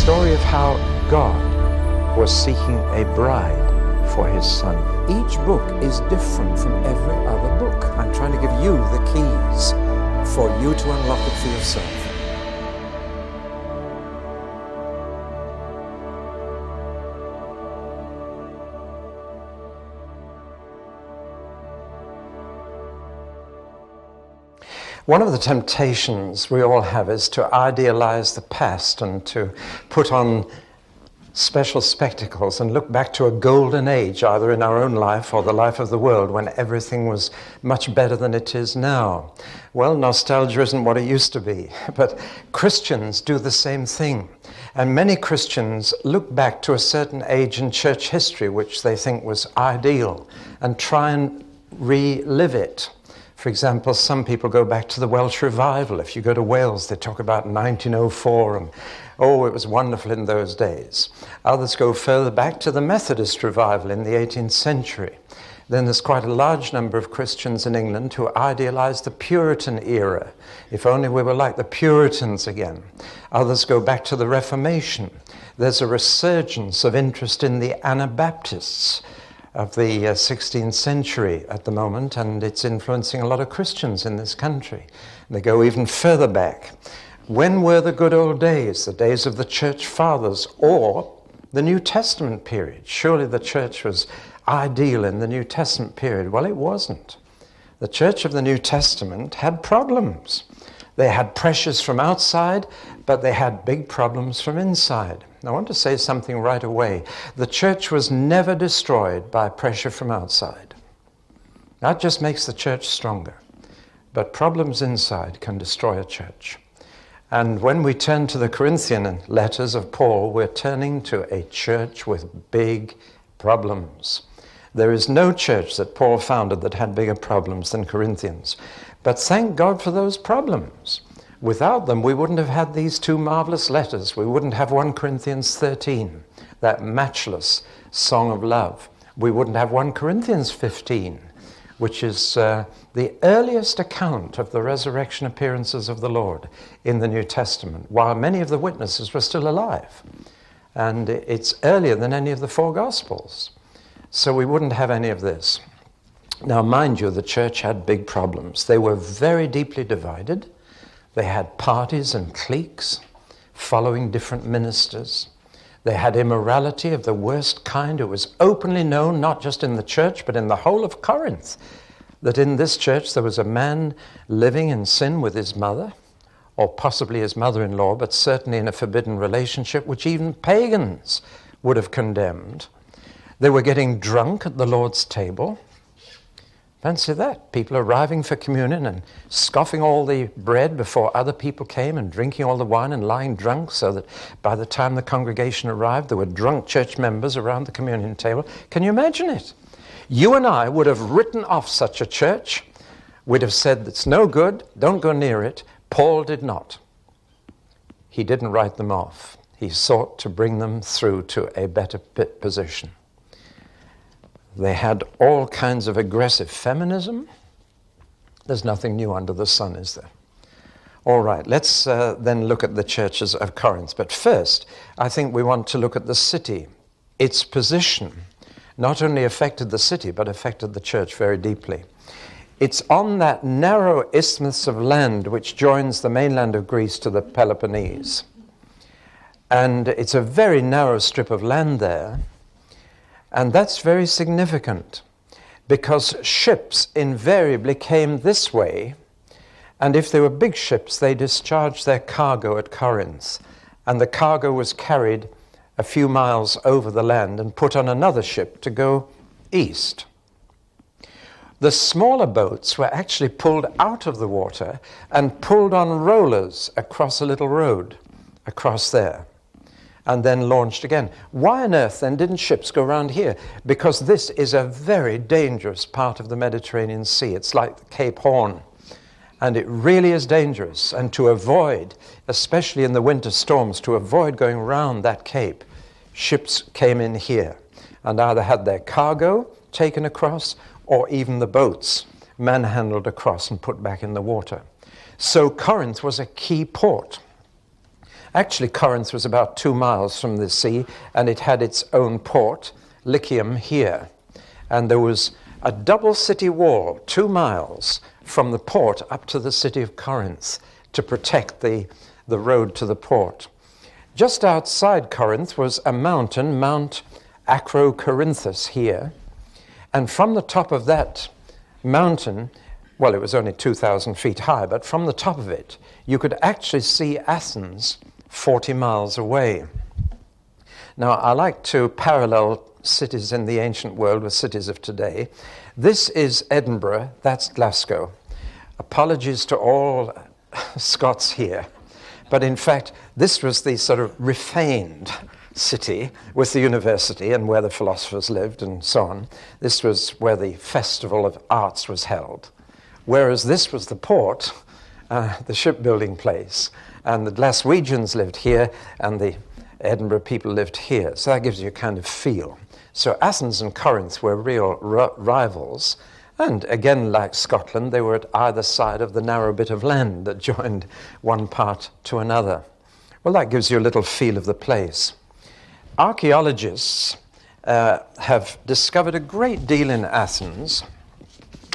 story of how God was seeking a bride for his son. Each book is different from every other book. I'm trying to give you the keys for you to unlock it for yourself. One of the temptations we all have is to idealize the past and to put on special spectacles and look back to a golden age, either in our own life or the life of the world, when everything was much better than it is now. Well, nostalgia isn't what it used to be, but Christians do the same thing. And many Christians look back to a certain age in church history which they think was ideal and try and relive it. For example, some people go back to the Welsh Revival. If you go to Wales, they talk about 1904 and, oh, it was wonderful in those days. Others go further back to the Methodist Revival in the 18th century. Then there's quite a large number of Christians in England who idealize the Puritan era. If only we were like the Puritans again. Others go back to the Reformation. There's a resurgence of interest in the Anabaptists of the 16th century at the moment, and it's influencing a lot of Christians in this country. They go even further back. When were the good old days, the days of the church fathers, or the New Testament period? Surely the church was ideal in the New Testament period. Well, it wasn't. The church of the New Testament had problems. They had pressures from outside, but they had big problems from inside. I want to say something right away. The church was never destroyed by pressure from outside. That just makes the church stronger. But problems inside can destroy a church. And when we turn to the Corinthian letters of Paul, we're turning to a church with big problems. There is no church that Paul founded that had bigger problems than Corinthians. But thank God for those problems. Without them, we wouldn't have had these two marvelous letters. We wouldn't have 1 Corinthians 13, that matchless song of love. We wouldn't have 1 Corinthians 15, which is the earliest account of the resurrection appearances of the Lord in the New Testament, while many of the witnesses were still alive. And it's earlier than any of the 4 Gospels. So we wouldn't have any of this. Now, mind you, the church had big problems. They were very deeply divided. They had parties and cliques following different ministers. They had immorality of the worst kind. It was openly known, not just in the church, but in the whole of Corinth, that in this church there was a man living in sin with his mother, or possibly his mother-in-law, but certainly in a forbidden relationship, which even pagans would have condemned. They were getting drunk at the Lord's table. Fancy that, people arriving for communion and scoffing all the bread before other people came and drinking all the wine and lying drunk, so that by the time the congregation arrived, there were drunk church members around the communion table. Can you imagine it? You and I would have written off such a church. We'd have said, it's no good, don't go near it. Paul did not. He didn't write them off. He sought to bring them through to a better position. They had all kinds of aggressive feminism. There's nothing new under the sun, is there? All right, let's then look at the churches of Corinth. But first, I think we want to look at the city. Its position not only affected the city, but affected the church very deeply. It's on that narrow isthmus of land which joins the mainland of Greece to the Peloponnese. And it's a very narrow strip of land there. And that's very significant because ships invariably came this way, and if they were big ships, they discharged their cargo at Corinth, and the cargo was carried a few miles over the land and put on another ship to go east. The smaller boats were actually pulled out of the water and pulled on rollers across a little road across there, and then launched again. Why on earth then didn't ships go around here? Because this is a very dangerous part of the Mediterranean Sea. It's like Cape Horn, and it really is dangerous. And to avoid, especially in the winter storms, to avoid going round that cape, ships came in here and either had their cargo taken across or even the boats manhandled across and put back in the water. So Corinth was a key port. Actually, Corinth was about 2 miles from the sea, and it had its own port, Lycium, here. And there was a double city wall, 2 miles from the port up to the city of Corinth, to protect the road to the port. Just outside Corinth was a mountain, Mount Acrocorinthus here. And from the top of that mountain, well, it was only 2,000 feet high, but from the top of it, you could actually see Athens 40 miles away. Now, I like to parallel cities in the ancient world with cities of today. This is Edinburgh, that's Glasgow. Apologies to all Scots here, but in fact, this was the sort of refined city with the university and where the philosophers lived and so on. This was where the Festival of Arts was held, whereas this was the port, the shipbuilding place, and the Glaswegians lived here and the Edinburgh people lived here. So that gives you a kind of feel. So Athens and Corinth were real rivals, and again, like Scotland, they were at either side of the narrow bit of land that joined one part to another. Well, that gives you a little feel of the place. Archaeologists have discovered a great deal in Athens,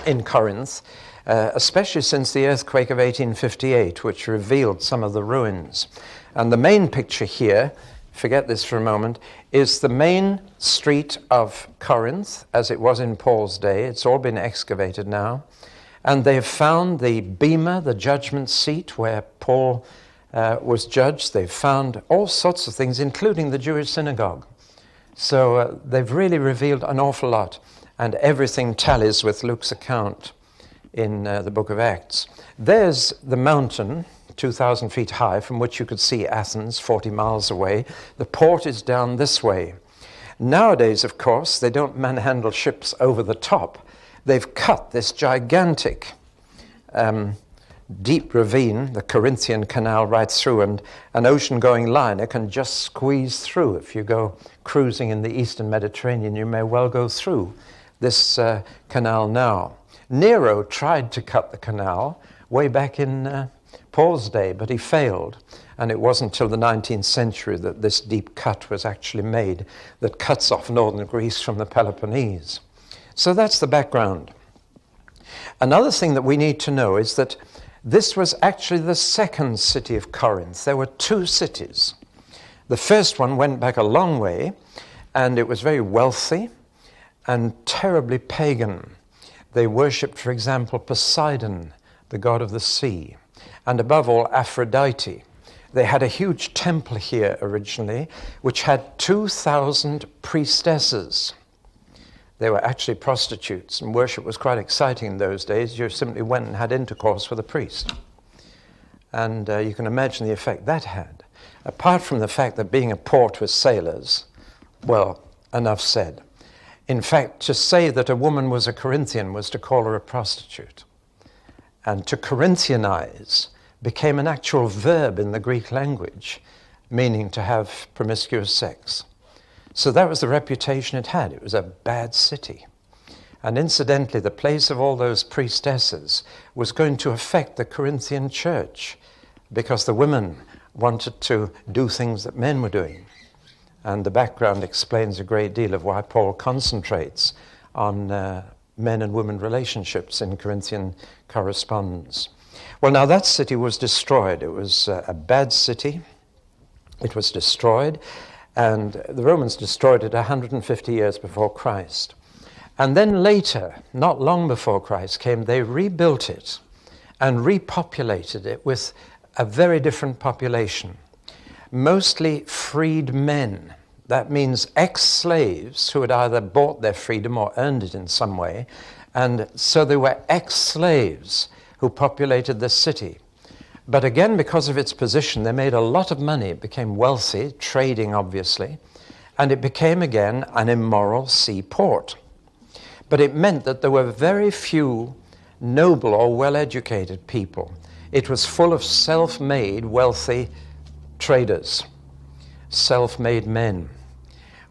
in Corinth, especially since the earthquake of 1858, which revealed some of the ruins. And the main picture here, forget this for a moment, is the main street of Corinth, as it was in Paul's day. It's all been excavated now. And they've found the bema, the judgment seat, where Paul was judged. They've found all sorts of things, including the Jewish synagogue. So they've really revealed an awful lot, and everything tallies with Luke's account in the book of Acts. There's the mountain, 2,000 feet high, from which you could see Athens 40 miles away. The port is down this way. Nowadays, of course, they don't manhandle ships over the top. They've cut this gigantic deep ravine, the Corinthian Canal, right through, and an ocean-going liner can just squeeze through. If you go cruising in the Eastern Mediterranean, you may well go through this canal now. Nero tried to cut the canal way back in Paul's day, but he failed. And it wasn't until the 19th century that this deep cut was actually made that cuts off northern Greece from the Peloponnese. So that's the background. Another thing that we need to know is that this was actually the second city of Corinth. There were two cities. The first one went back a long way, and it was very wealthy and terribly pagan. They worshipped, for example, Poseidon, the god of the sea, and above all, Aphrodite. They had a huge temple here originally, which had 2,000 priestesses. They were actually prostitutes, and worship was quite exciting in those days. You simply went and had intercourse with a priest. And you can imagine the effect that had. Apart from the fact that being a port with sailors, well, enough said. In fact, to say that a woman was a Corinthian was to call her a prostitute. And to Corinthianize became an actual verb in the Greek language, meaning to have promiscuous sex. So that was the reputation it had. It was a bad city. And incidentally, the place of all those priestesses was going to affect the Corinthian church because the women wanted to do things that men were doing. And the background explains a great deal of why Paul concentrates on men and women relationships in Corinthian correspondence. Well, now that city was destroyed. It was a bad city. It was destroyed. And the Romans destroyed it 150 years before Christ. And then later, not long before Christ came, they rebuilt it and repopulated it with a very different population. Mostly freed men. That means ex-slaves who had either bought their freedom or earned it in some way. And so they were ex-slaves who populated the city. But again, because of its position, they made a lot of money. It became wealthy, trading obviously, and it became again an immoral seaport. But it meant that there were very few noble or well-educated people. It was full of self-made, wealthy traders, self-made men.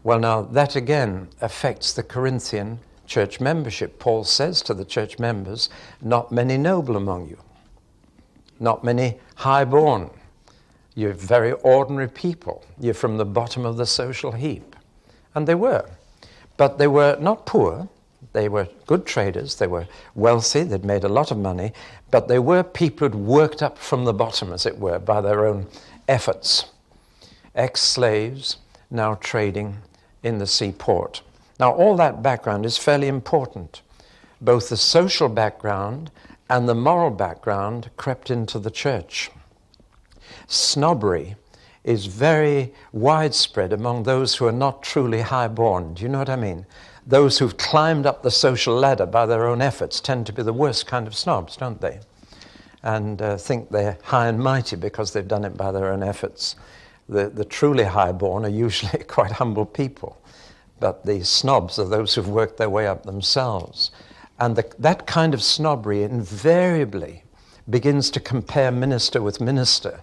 Well, now that again affects the Corinthian church membership. Paul says to the church members, not many noble among you. Not many high-born. You're very ordinary people. You're from the bottom of the social heap. And they were. But they were not poor. They were good traders. They were wealthy. They'd made a lot of money. But they were people who'd worked up from the bottom, as it were, by their own efforts. Ex-slaves, now trading in the seaport. Now, all that background is fairly important. Both the social background and the moral background crept into the church. Snobbery is very widespread among those who are not truly high-born. Do you know what I mean? Those who've climbed up the social ladder by their own efforts tend to be the worst kind of snobs, don't they? And think they're high and mighty because they've done it by their own efforts. The truly high-born are usually quite humble people, but the snobs are those who've worked their way up themselves. And that kind of snobbery invariably begins to compare minister with minister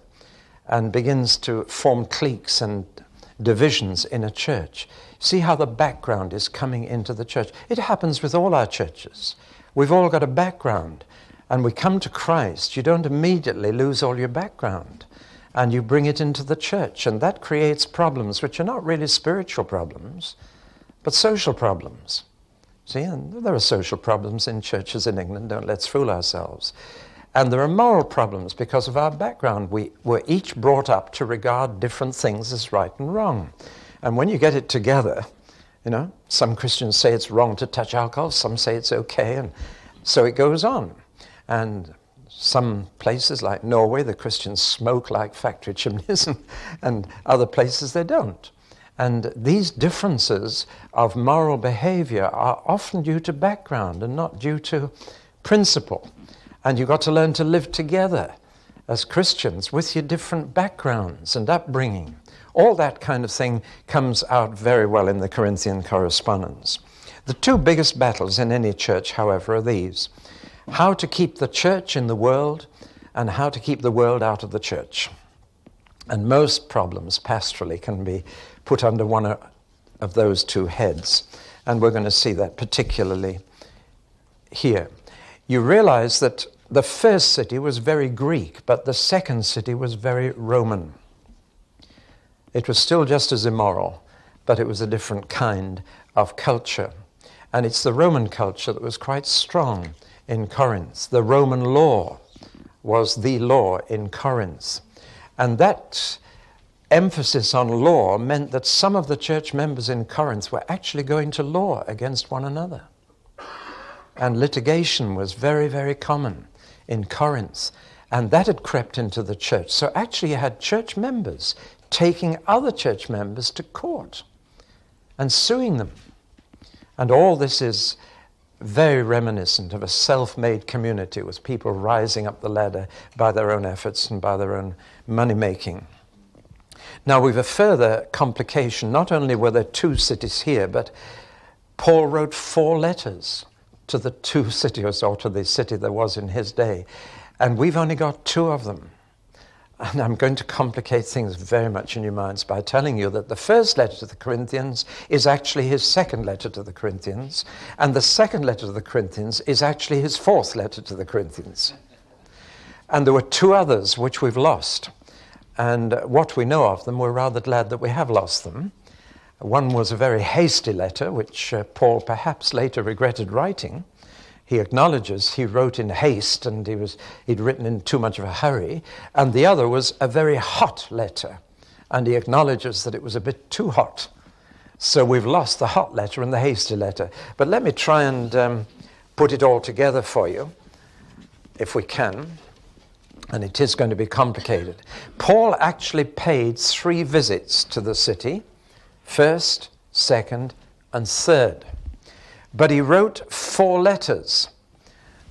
and begins to form cliques and divisions in a church. See how the background is coming into the church. It happens with all our churches. We've all got a background, and we come to Christ. You don't immediately lose all your background, and you bring it into the church, and that creates problems which are not really spiritual problems, but social problems. See, and there are social problems in churches in England, let's fool ourselves. And there are moral problems because of our background. We were each brought up to regard different things as right and wrong. And when you get it together, you know, some Christians say it's wrong to touch alcohol, some say it's okay, and so it goes on. And some places like Norway, the Christians smoke like factory chimneys, and other places they don't. And these differences of moral behavior are often due to background and not due to principle. And you've got to learn to live together as Christians with your different backgrounds and upbringing. All that kind of thing comes out very well in the Corinthian correspondence. The two biggest battles in any church, however, are these: how to keep the church in the world and how to keep the world out of the church. And most problems pastorally can be put under one of those two heads. And we're going to see that particularly here. You realize that the first city was very Greek, but the second city was very Roman. It was still just as immoral, but it was a different kind of culture. And it's the Roman culture that was quite strong in Corinth. The Roman law was the law in Corinth. And that emphasis on law meant that some of the church members in Corinth were actually going to law against one another. And litigation was very, very common in Corinth. And that had crept into the church. So actually you had church members taking other church members to court and suing them. And all this is very reminiscent of a self-made community with people rising up the ladder by their own efforts and by their own money-making. Now we've a further complication. Not only were there two cities here, but Paul wrote 4 letters to the 2 cities, or to the city there was in his day. And we've only got 2 of them. And I'm going to complicate things very much in your minds by telling you that the first letter to the Corinthians is actually his second letter to the Corinthians, and the second letter to the Corinthians is actually his 4th letter to the Corinthians. And there were 2 others which we've lost. And what we know of them, we're rather glad that we have lost them. One was a very hasty letter, which Paul perhaps later regretted writing. He acknowledges he wrote in haste and he'd written in too much of a hurry. And the other was a very hot letter, and he acknowledges that it was a bit too hot. So we've lost the hot letter and the hasty letter. But let me try and put it all together for you, if we can. And it is going to be complicated. Paul actually paid 3 visits to the city, 1st, 2nd, and 3rd. But he wrote 4 letters.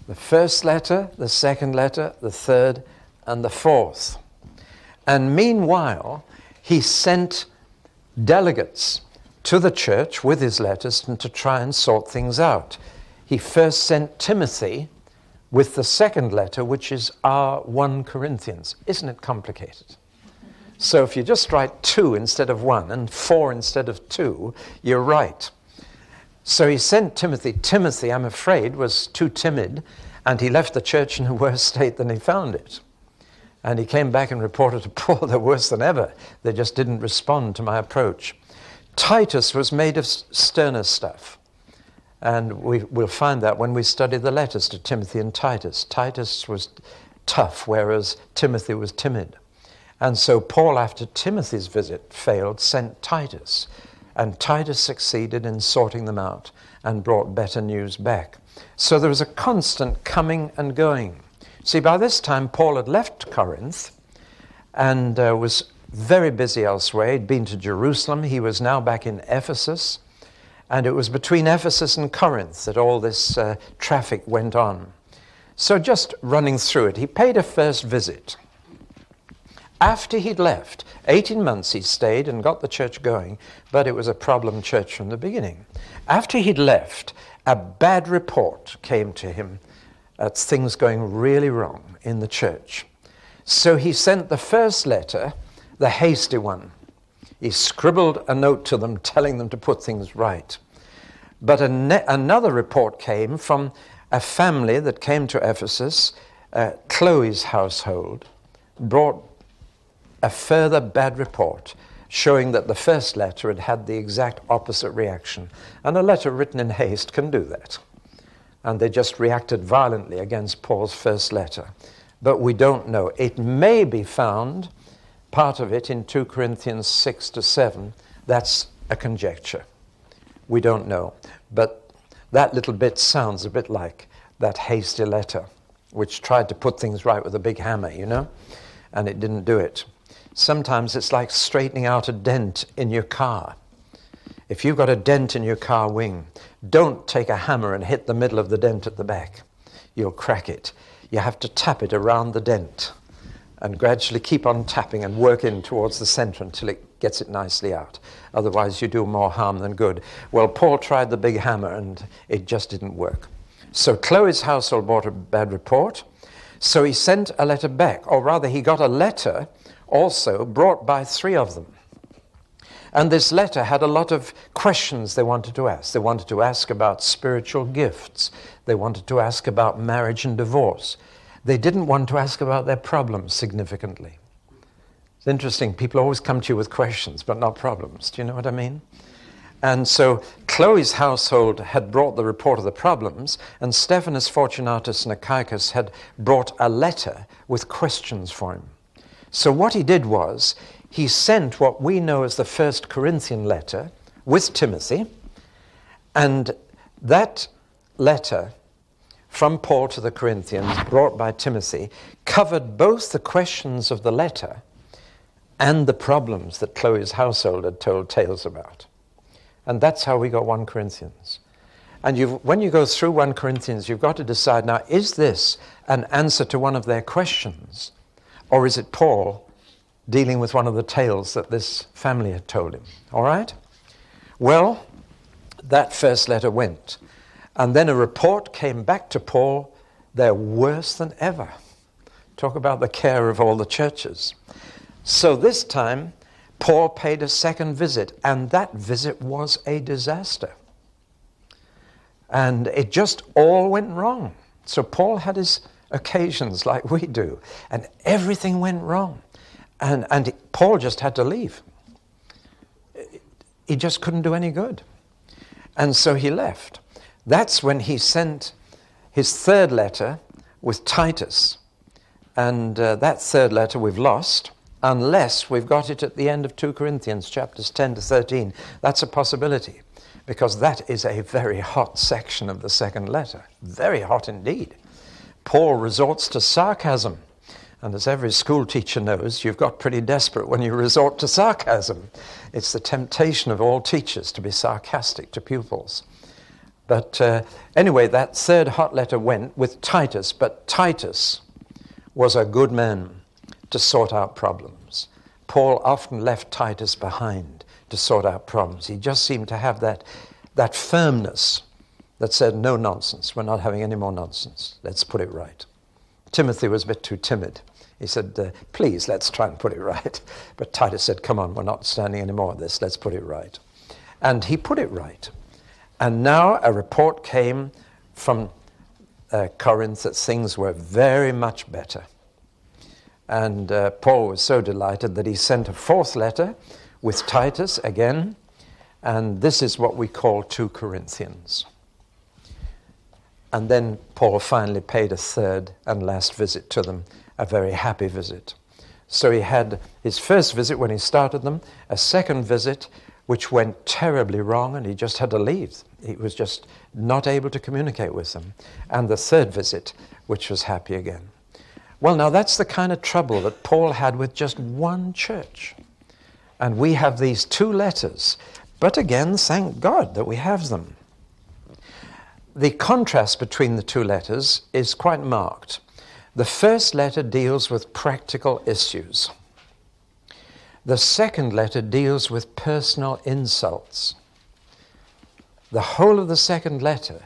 The first letter, the second letter, the third, and the 4th. And meanwhile, he sent delegates to the church with his letters and to try and sort things out. He first sent Timothy with the second letter, which is our 1 Corinthians. Isn't it complicated? So if you just write 2 instead of 1 and 4 instead of 2, you're right. So he sent Timothy. Timothy, I'm afraid, was too timid, and he left the church in a worse state than he found it. And he came back and reported to Paul they're worse than ever. They just didn't respond to my approach. Titus was made of sterner stuff. And we'll find that when we study the letters to Timothy and Titus. Titus was tough, whereas Timothy was timid. And so Paul, after Timothy's visit failed, sent Titus. And Titus succeeded in sorting them out and brought better news back. So there was a constant coming and going. See, by this time, Paul had left Corinth and was very busy elsewhere. He'd been to Jerusalem. He was now back in Ephesus. And it was between Ephesus and Corinth that all this traffic went on. So just running through it, he paid a first visit. After he'd left, 18 months he stayed and got the church going, but it was a problem church from the beginning. After he'd left, a bad report came to him at things going really wrong in the church. So he sent the first letter, the hasty one. He scribbled a note to them telling them to put things right. But another report came from a family that came to Ephesus, Chloe's household, brought a further bad report showing that the first letter had had the exact opposite reaction. And a letter written in haste can do that. And they just reacted violently against Paul's first letter. But we don't know. It may be found, part of it, in 2 Corinthians 6 to 7. That's a conjecture. We don't know. But that little bit sounds a bit like that hasty letter, which tried to put things right with a big hammer, you know, and it didn't do it. Sometimes it's like straightening out a dent in your car. If you've got a dent in your car wing, don't take a hammer and hit the middle of the dent at the back. You'll crack it. You have to tap it around the dent and gradually keep on tapping and work in towards the center until it gets it nicely out. Otherwise, you do more harm than good. Well, Paul tried the big hammer and it just didn't work. So Chloe's household brought a bad report. So he sent a letter back, or rather he got a letter also brought by 3 of them. And this letter had a lot of questions they wanted to ask. They wanted to ask about spiritual gifts. They wanted to ask about marriage and divorce. They didn't want to ask about their problems significantly. It's interesting, people always come to you with questions, but not problems. Do you know what I mean? And so Chloe's household had brought the report of the problems, and Stephanus, Fortunatus, and Achaicus had brought a letter with questions for him. So what he did was, he sent what we know as the First Corinthian letter with Timothy, and that letter from Paul to the Corinthians, brought by Timothy, covered both the questions of the letter and the problems that Chloe's household had told tales about. And that's how we got 1 Corinthians. And when you go through 1 Corinthians, you've got to decide, now, is this an answer to one of their questions? Or is it Paul dealing with one of the tales that this family had told him? All right? Well, that first letter went. And then a report came back to Paul, they're worse than ever. Talk about the care of all the churches. So this time, Paul paid a second visit, and that visit was a disaster. And it just all went wrong. So Paul had his occasions like we do, and everything went wrong. And Paul just had to leave. He just couldn't do any good. And so he left. That's when he sent his third letter with Titus. And that third letter we've lost, unless we've got it at the end of 2 Corinthians, chapters 10 to 13. That's a possibility, because that is a very hot section of the second letter. Very hot indeed. Paul resorts to sarcasm. And as every school teacher knows, you've got pretty desperate when you resort to sarcasm. It's the temptation of all teachers to be sarcastic to pupils. But anyway, that third hot letter went with Titus, but Titus was a good man to sort out problems. Paul often left Titus behind to sort out problems. He just seemed to have that firmness that said, no nonsense, we're not having any more nonsense, let's put it right. Timothy was a bit too timid. He said, please, let's try and put it right. But Titus said, come on, we're not standing any more of this, let's put it right. And he put it right. And now a report came from Corinth that things were very much better. And Paul was so delighted that he sent a fourth letter with Titus again, and this is what we call 2 Corinthians. And then Paul finally paid a third and last visit to them, a very happy visit. So he had his first visit when he started them, a second visit which went terribly wrong and he just had to leave. He was just not able to communicate with them. And the third visit, which was happy again. Well, now that's the kind of trouble that Paul had with just one church. And we have these 2 letters. But again, thank God that we have them. The contrast between the 2 letters is quite marked. The first letter deals with practical issues. The second letter deals with personal insults. The whole of the second letter,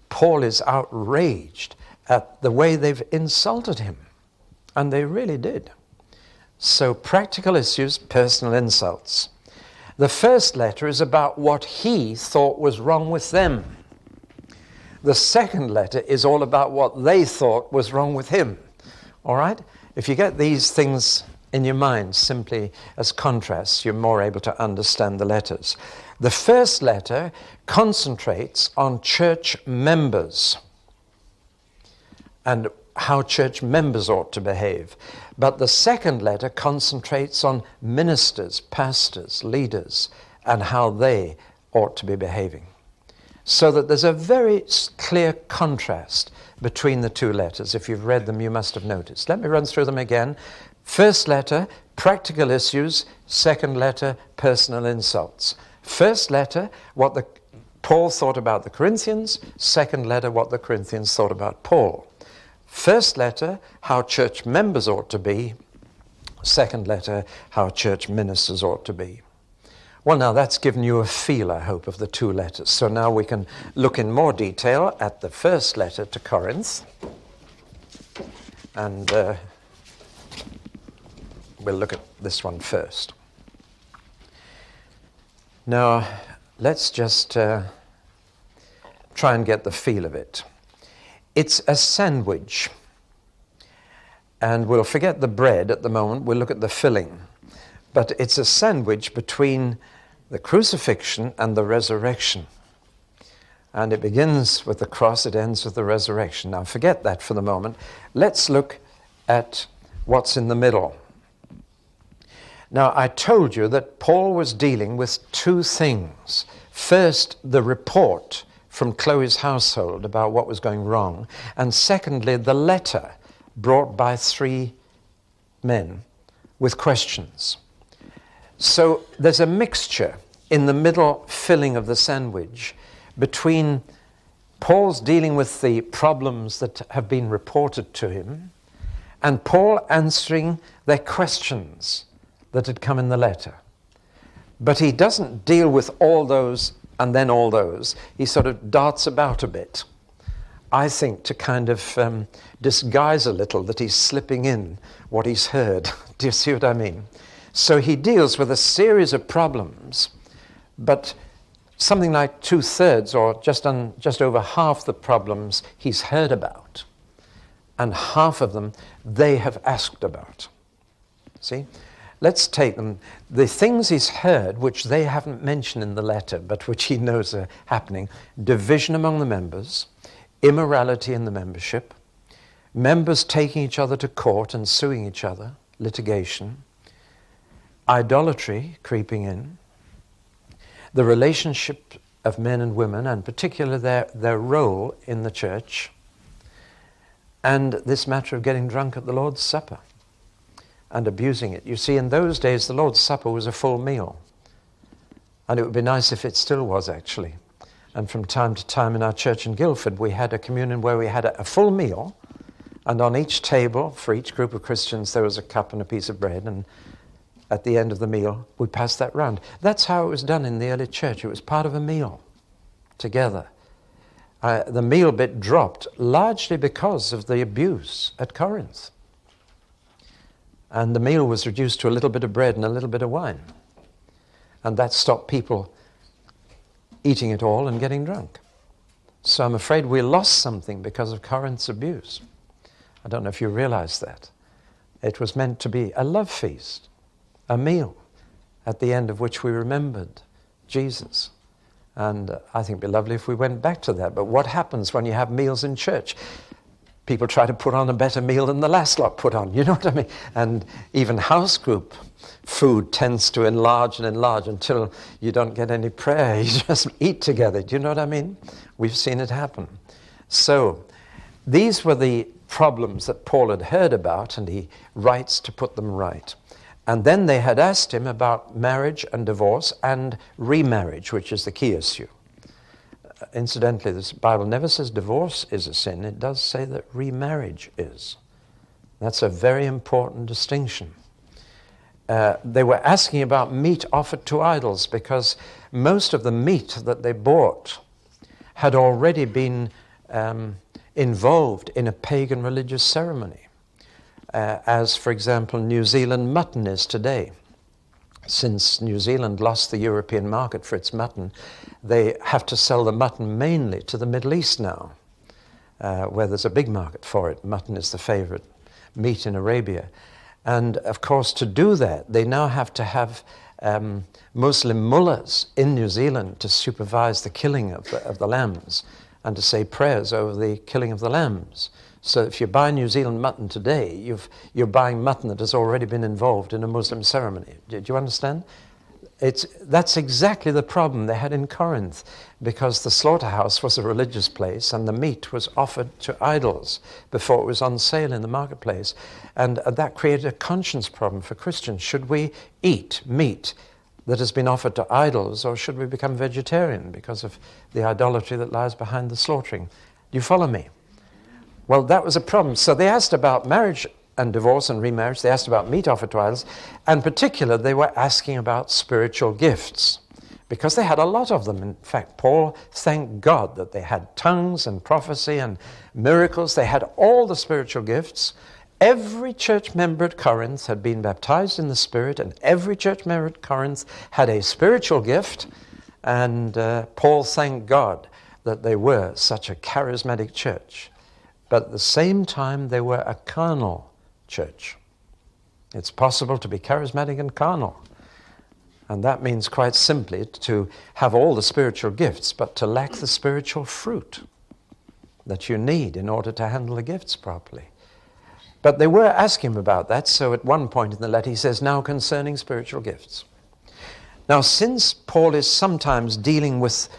Paul is outraged at the way they've insulted him. And they really did. So practical issues, personal insults. The first letter is about what he thought was wrong with them. The second letter is all about what they thought was wrong with him. All right? If you get these things in your mind simply as contrasts, you're more able to understand the letters. The first letter concentrates on church members and how church members ought to behave. But the second letter concentrates on ministers, pastors, leaders, and how they ought to be behaving. So that there's a very clear contrast between the 2 letters. If you've read them, you must have noticed. Let me run through them again. First letter, practical issues. Second letter, personal insults. First letter, what Paul thought about the Corinthians. Second letter, what the Corinthians thought about Paul. First letter, how church members ought to be. Second letter, how church ministers ought to be. Well, now that's given you a feel, I hope, of the 2 letters. So now we can look in more detail at the first letter to Corinth. And we'll look at this one first. Now, let's just try and get the feel of it. It's a sandwich. And we'll forget the bread at the moment. We'll look at the filling. But it's a sandwich between the crucifixion and the resurrection. And it begins with the cross, it ends with the resurrection. Now forget that for the moment. Let's look at what's in the middle. Now I told you that Paul was dealing with 2 things. First, the report from Chloe's household about what was going wrong. And secondly, the letter brought by 3 men with questions. So there's a mixture in the middle filling of the sandwich between Paul's dealing with the problems that have been reported to him and Paul answering their questions that had come in the letter. But he doesn't deal with all those and then all those. He sort of darts about a bit, I think, to kind of disguise a little that he's slipping in what he's heard. Do you see what I mean? So he deals with a series of problems, but something like 2/3 or just over half the problems he's heard about, and half of them they have asked about. See? Let's take them. The things he's heard, which they haven't mentioned in the letter, but which he knows are happening: division among the members, immorality in the membership, members taking each other to court and suing each other, litigation, idolatry creeping in, the relationship of men and women, and particularly their role in the church, and this matter of getting drunk at the Lord's Supper and abusing it. You see, in those days, the Lord's Supper was a full meal. And it would be nice if it still was, actually. And from time to time in our church in Guildford, we had a communion where we had a full meal, and on each table, for each group of Christians, there was a cup and a piece of bread, and at the end of the meal, we passed that round. That's how it was done in the early church. It was part of a meal together. The meal bit dropped largely because of the abuse at Corinth. And the meal was reduced to a little bit of bread and a little bit of wine. And that stopped people eating it all and getting drunk. So I'm afraid we lost something because of Corinth's abuse. I don't know if you realize that. It was meant to be a love feast, a meal, at the end of which we remembered Jesus. And I think it'd be lovely if we went back to that. But what happens when you have meals in church? People try to put on a better meal than the last lot put on, you know what I mean? And even house group food tends to enlarge and enlarge until you don't get any prayer. You just eat together, do you know what I mean? We've seen it happen. So these were the problems that Paul had heard about, and he writes to put them right. And then they had asked him about marriage and divorce and remarriage, which is the key issue. Incidentally, the Bible never says divorce is a sin. It does say that remarriage is. That's a very important distinction. They were asking about meat offered to idols because most of the meat that they bought had already been involved in a pagan religious ceremony. As, for example, New Zealand mutton is today. Since New Zealand lost the European market for its mutton, they have to sell the mutton mainly to the Middle East now, where there's a big market for it. Mutton is the favorite meat in Arabia. And, of course, to do that, they now have to have Muslim mullahs in New Zealand to supervise the killing of the lambs and to say prayers over the killing of the lambs. So if you buy New Zealand mutton today, you're buying mutton that has already been involved in a Muslim ceremony. Do you understand? That's exactly the problem they had in Corinth, because the slaughterhouse was a religious place and the meat was offered to idols before it was on sale in the marketplace. And that created a conscience problem for Christians. Should we eat meat that has been offered to idols, or should we become vegetarian because of the idolatry that lies behind the slaughtering? Do you follow me? Well, that was a problem. So they asked about marriage and divorce and remarriage. They asked about meat offered to idols. And in particular, they were asking about spiritual gifts, because they had a lot of them. In fact, Paul thanked God that they had tongues and prophecy and miracles. They had all the spiritual gifts. Every church member at Corinth had been baptized in the Spirit, and every church member at Corinth had a spiritual gift. And Paul thanked God that they were such a charismatic church. But at the same time, they were a carnal church. It's possible to be charismatic and carnal. And that means quite simply to have all the spiritual gifts, but to lack the spiritual fruit that you need in order to handle the gifts properly. But they were asking him about that, so at one point in the letter he says, now concerning spiritual gifts. Now, since Paul is sometimes dealing with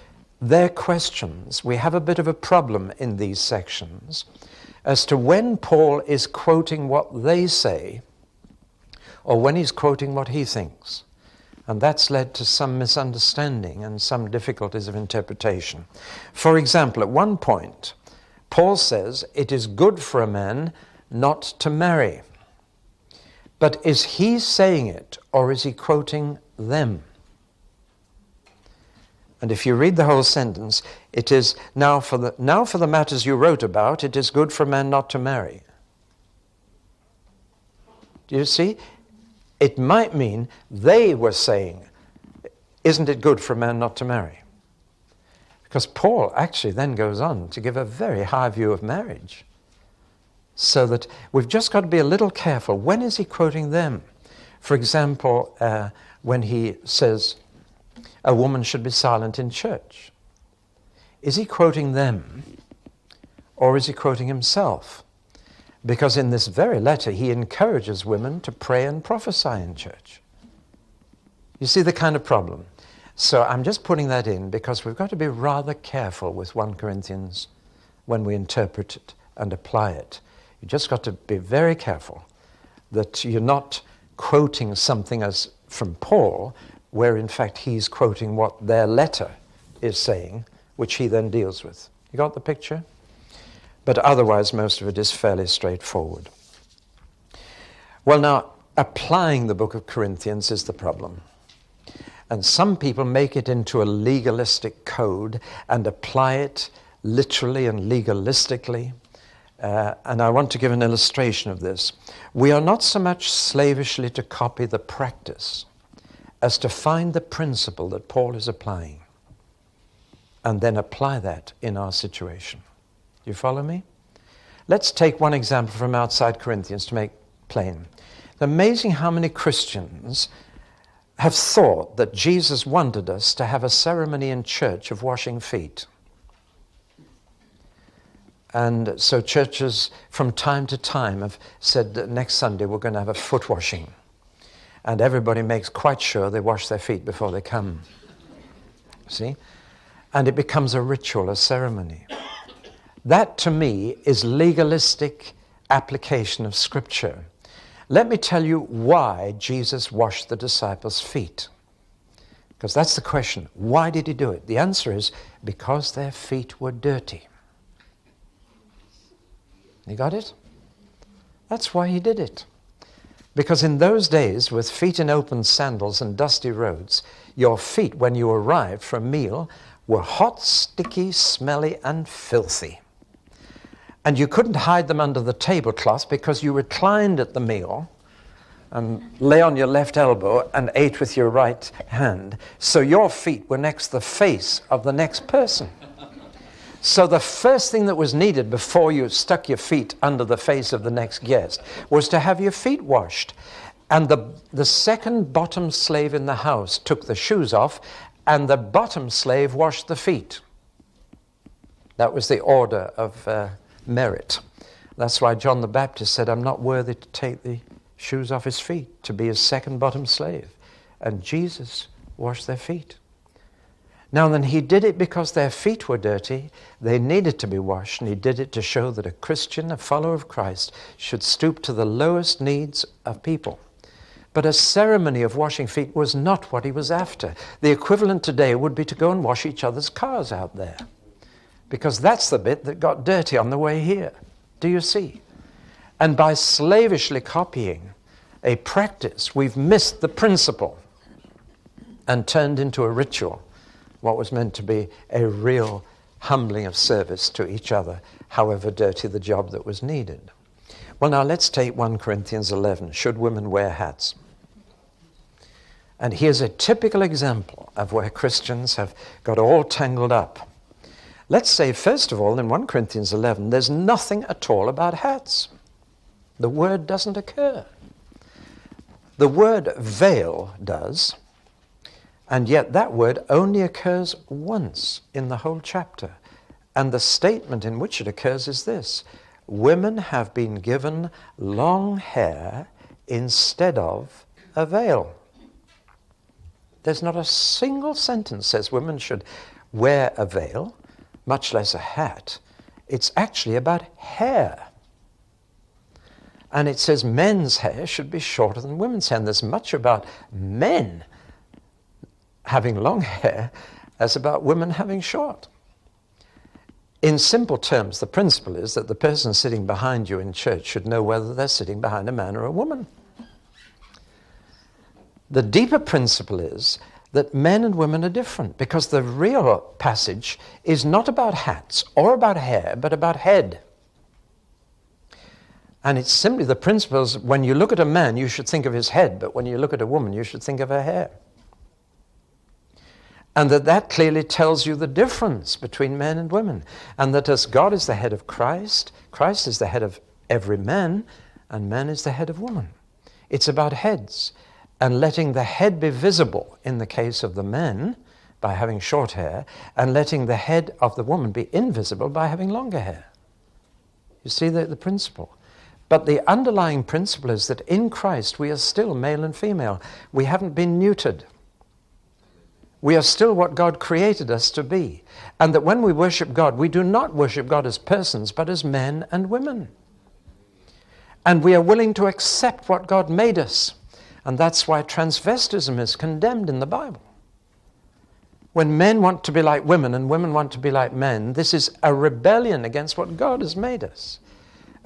their questions, we have a bit of a problem in these sections as to when Paul is quoting what they say or when he's quoting what he thinks. And that's led to some misunderstanding and some difficulties of interpretation. For example, at one point, Paul says, it is good for a man not to marry. But is he saying it, or is he quoting them? And if you read the whole sentence, it is, now for the matters you wrote about, it is good for a man not to marry. Do you see? It might mean they were saying, isn't it good for a man not to marry? Because Paul actually then goes on to give a very high view of marriage. So that we've just got to be a little careful. When is he quoting them? For example, when he says, a woman should be silent in church. Is he quoting them, or is he quoting himself? Because in this very letter, he encourages women to pray and prophesy in church. You see the kind of problem? So I'm just putting that in because we've got to be rather careful with 1 Corinthians when we interpret it and apply it. You just got to be very careful that you're not quoting something as from Paul, where in fact he's quoting what their letter is saying, which he then deals with. You got the picture? But otherwise, most of it is fairly straightforward. Well, now, applying the book of Corinthians is the problem. And some people make it into a legalistic code and apply it literally and legalistically. And I want to give an illustration of this. We are not so much slavishly to copy the practice as to find the principle that Paul is applying and then apply that in our situation. Do you follow me? Let's take one example from outside Corinthians to make plain. It's amazing how many Christians have thought that Jesus wanted us to have a ceremony in church of washing feet. And so churches from time to time have said that next Sunday we're going to have a foot washing. And everybody makes quite sure they wash their feet before they come. See? And it becomes a ritual, a ceremony. That to me is legalistic application of Scripture. Let me tell you why Jesus washed the disciples' feet. Because that's the question. Why did he do it? The answer is because their feet were dirty. You got it? That's why he did it. Because in those days, with feet in open sandals and dusty roads, your feet, when you arrived for a meal, were hot, sticky, smelly, and filthy. And you couldn't hide them under the tablecloth because you reclined at the meal and lay on your left elbow and ate with your right hand. So your feet were next to the face of the next person. So the first thing that was needed before you stuck your feet under the face of the next guest was to have your feet washed. And the second bottom slave in the house took the shoes off, and the bottom slave washed the feet. That was the order of merit. That's why John the Baptist said, I'm not worthy to take the shoes off his feet, to be his second bottom slave. And Jesus washed their feet. Now then, he did it because their feet were dirty, they needed to be washed, and he did it to show that a Christian, a follower of Christ, should stoop to the lowest needs of people. But a ceremony of washing feet was not what he was after. The equivalent today would be to go and wash each other's cars out there, because that's the bit that got dirty on the way here. Do you see? And by slavishly copying a practice, we've missed the principle and turned into a ritual what was meant to be a real humbling of service to each other, however dirty the job that was needed. Well, now let's take 1 Corinthians 11. Should women wear hats? And here's a typical example of where Christians have got all tangled up. Let's say, first of all, in 1 Corinthians 11, there's nothing at all about hats. The word doesn't occur. The word veil does, and yet that word only occurs once in the whole chapter. And the statement in which it occurs is this: women have been given long hair instead of a veil. There's not a single sentence says women should wear a veil, much less a hat. It's actually about hair. And it says men's hair should be shorter than women's hair. And there's much about men having long hair as about women having short. In simple terms, the principle is that the person sitting behind you in church should know whether they're sitting behind a man or a woman. The deeper principle is that men and women are different, because the real passage is not about hats or about hair, but about head. And it's simply the principles: when you look at a man, you should think of his head, but when you look at a woman, you should think of her hair. And that clearly tells you the difference between men and women. And that as God is the head of Christ, Christ is the head of every man, and man is the head of woman. It's about heads, and letting the head be visible in the case of the men by having short hair, and letting the head of the woman be invisible by having longer hair. You see the principle? But the underlying principle is that in Christ we are still male and female. We haven't been neutered. We are still what God created us to be. And that when we worship God, we do not worship God as persons, but as men and women. And we are willing to accept what God made us. And that's why transvestism is condemned in the Bible. When men want to be like women and women want to be like men, this is a rebellion against what God has made us.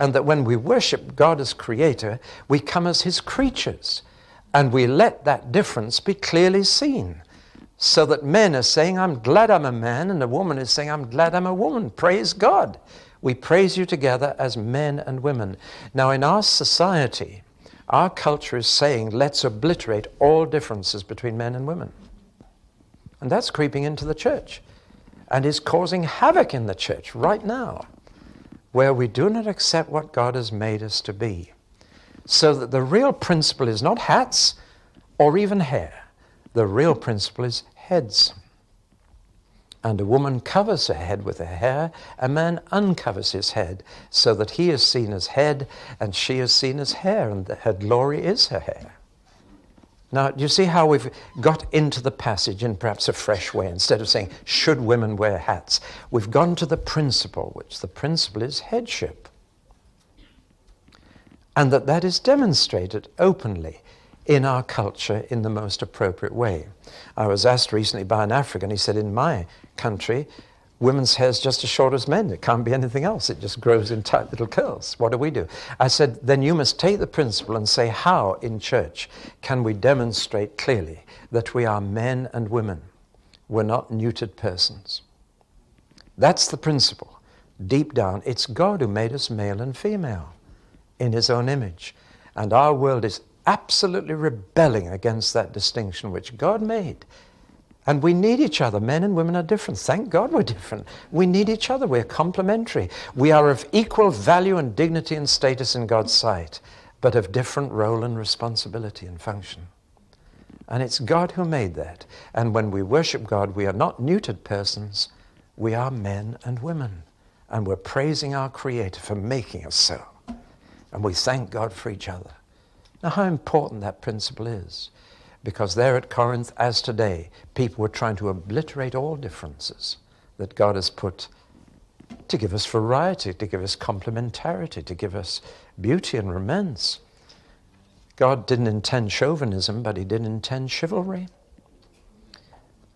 And that when we worship God as creator, we come as his creatures. And we let that difference be clearly seen. So that men are saying, I'm glad I'm a man, and a woman is saying, I'm glad I'm a woman. Praise God. We praise you together as men and women. Now in our society, our culture is saying, let's obliterate all differences between men and women. And that's creeping into the church and is causing havoc in the church right now, where we do not accept what God has made us to be. So that the real principle is not hats or even hair. The real principle is heads. And a woman covers her head with her hair, a man uncovers his head, so that he is seen as head and she is seen as hair, and her glory is her hair. Now, do you see how we've got into the passage in perhaps a fresh way? Instead of saying, should women wear hats? We've gone to the principle, which the principle is headship. And that is demonstrated openly in our culture in the most appropriate way. I was asked recently by an African, he said, in my country, women's hair is just as short as men. It can't be anything else. It just grows in tight little curls. What do we do? I said, then you must take the principle and say, how in church can we demonstrate clearly that we are men and women? We're not neutered persons. That's the principle. Deep down, it's God who made us male and female in his own image. And our world is absolutely rebelling against that distinction which God made. And we need each other. Men and women are different. Thank God we're different. We need each other. We're complementary. We are of equal value and dignity and status in God's sight, but of different role and responsibility and function. And it's God who made that. And when we worship God, we are not neutered persons. We are men and women. And we're praising our Creator for making us so. And we thank God for each other. Now, how important that principle is. Because there at Corinth, as today, people were trying to obliterate all differences that God has put to give us variety, to give us complementarity, to give us beauty and romance. God didn't intend chauvinism, but he did intend chivalry.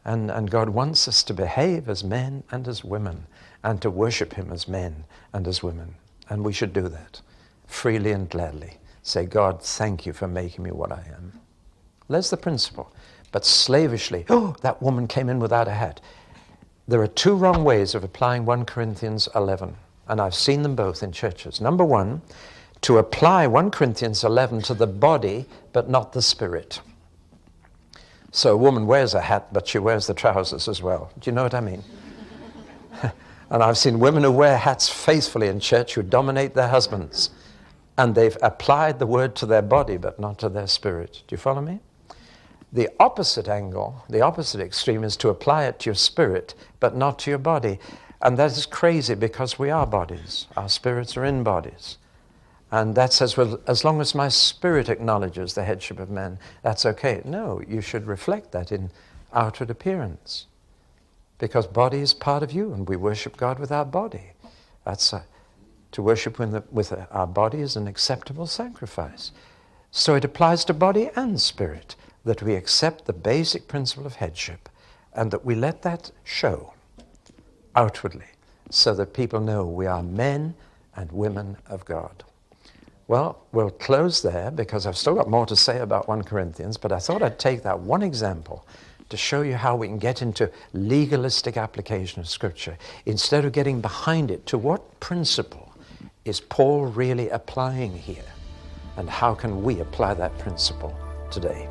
And God wants us to behave as men and as women, and to worship him as men and as women. And we should do that freely and gladly. Say, God, thank you for making me what I am. There's the principle. But slavishly, oh, that woman came in without a hat. There are two wrong ways of applying 1 Corinthians 11, and I've seen them both in churches. Number one, to apply 1 Corinthians 11 to the body, but not the spirit. So a woman wears a hat, but she wears the trousers as well. Do you know what I mean? And I've seen women who wear hats faithfully in church who dominate their husbands. And they've applied the word to their body, but not to their spirit. Do you follow me? The opposite angle, the opposite extreme, is to apply it to your spirit, but not to your body. And that is crazy because we are bodies. Our spirits are in bodies. And that says, well, as long as my spirit acknowledges the headship of men, that's okay. No, you should reflect that in outward appearance. Because body is part of you, and we worship God with our body. To worship with our body is an acceptable sacrifice. So it applies to body and spirit, that we accept the basic principle of headship, and that we let that show outwardly, so that people know we are men and women of God. Well, we'll close there, because I've still got more to say about 1 Corinthians, but I thought I'd take that one example to show you how we can get into legalistic application of Scripture, instead of getting behind it to what principle is Paul really applying here, and how can we apply that principle today?